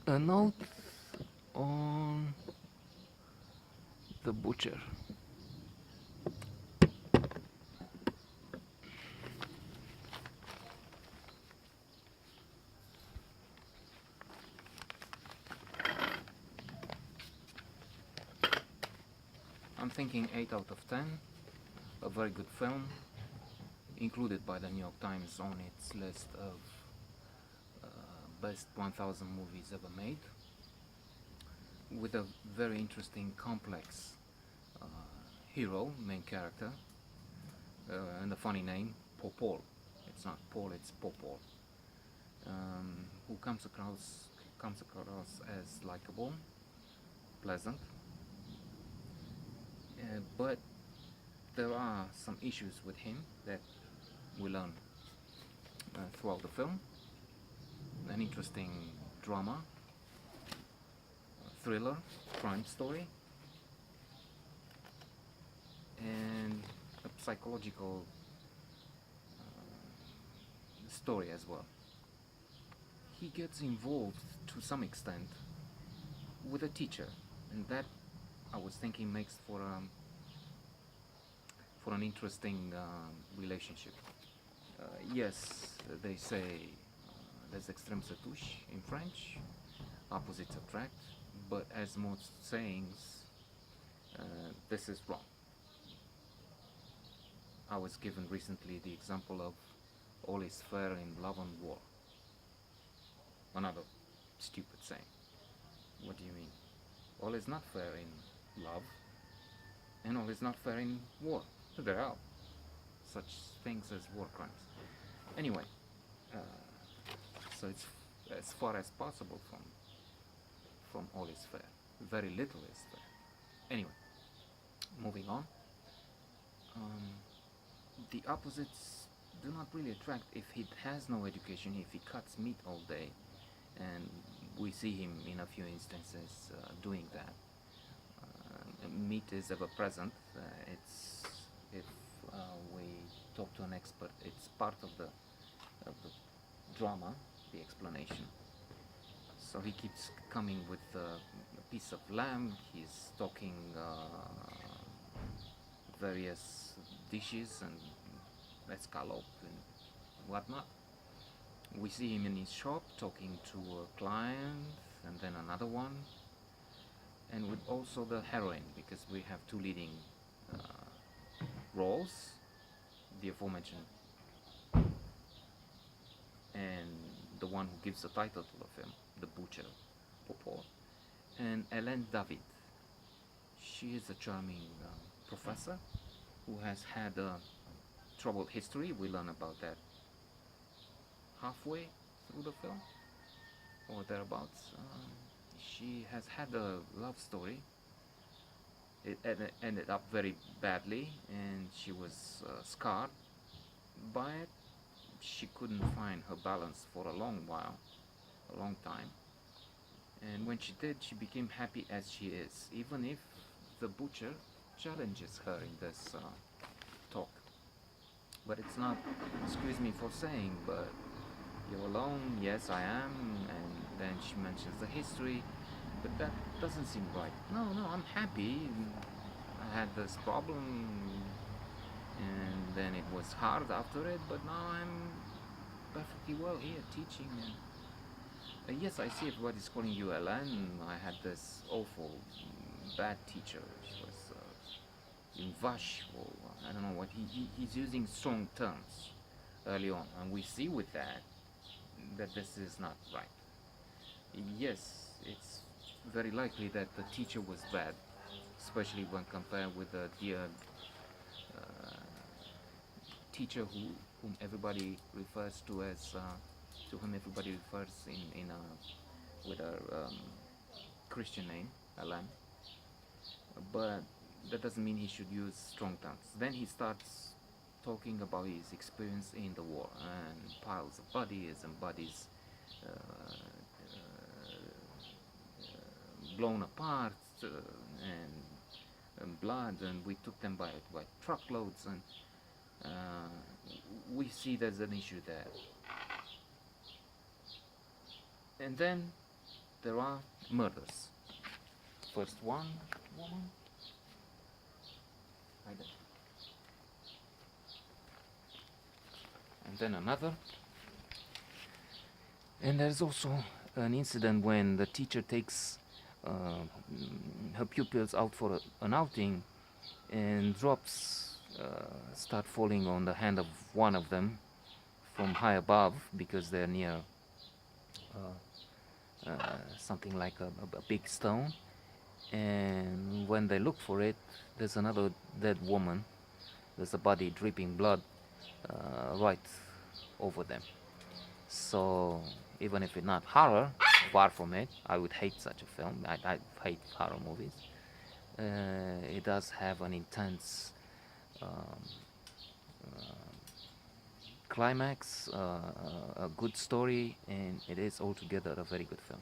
A note on the Butcher. I'm thinking 8 out of 10. A very good film, included by the New York Times on its list of best 1000 movies ever made, with a very interesting, complex hero, main character, and a funny name, Popaul. It's not Paul, it's Popaul, who comes across as likable, pleasant, but there are some issues with him that we learn throughout the film. An interesting drama, thriller, crime story, and a psychological story as well. He gets involved to some extent with a teacher, and that, I was thinking, makes for an interesting relationship. Yes, they say les extrêmes se touchent in French, opposites attract, but as most sayings, this is wrong. I was given recently the example of all is fair in love and war. Another stupid saying. What do you mean? All is not fair in love, and all is not fair in war. There are such things as war crimes. Anyway, so it's as far as possible from all is fair. Very little is fair. Anyway, moving on. The opposites do not really attract if he has no education, if he cuts meat all day, and we see him in a few instances doing that. Meat is ever present. It's, if we talk to an expert, it's part of the drama, the explanation. So he keeps coming with a piece of lamb. He's talking various dishes and escalope and whatnot. We see him in his shop talking to a client and then another one, and with also the heroine, because we have two leading roles, the aforementioned, and the one who gives the title to the film, the Butcher, Popaul, and Hélène David. She is a charming professor who has had a troubled history. We learn about that halfway through the film, or thereabouts. She has had a love story. It ended up very badly, and she was scarred by it. She couldn't find her balance for a long time. And when she did, she became happy as she is, even if the Butcher challenges her in this talk. But it's not, excuse me for saying, but you're alone. Yes, I am. And then she mentions the history, but that doesn't seem right. No, I'm happy. I had this problem, and then it was hard after it, but now I'm perfectly well here teaching. And yes, I see everybody's calling you Hélène. I had this awful, bad teacher. She was invashful. I don't know what he's using strong terms early on, and we see with that this is not right. Yes, it's very likely that the teacher was bad, especially when compared with the dear teacher whom everybody refers to as to whom everybody refers in with a Christian name, Hélène. But that doesn't mean he should use strong terms. Then he starts talking about his experience in the war, and piles of bodies and bodies blown apart, and blood, and we took them by truckloads, and we see there's an issue there. And then there are murders. First one woman, like that, and then another. And there's also an incident when the teacher takes her pupils out for an outing and drops start falling on the hand of one of them from high above because they're near something like a big stone. And when they look for it, there's another dead woman. There's a body dripping blood right over them. So even if it's not horror, far from it, I would hate such a film. I hate horror movies. It does have an intense um, climax, a good story, and it is altogether a very good film.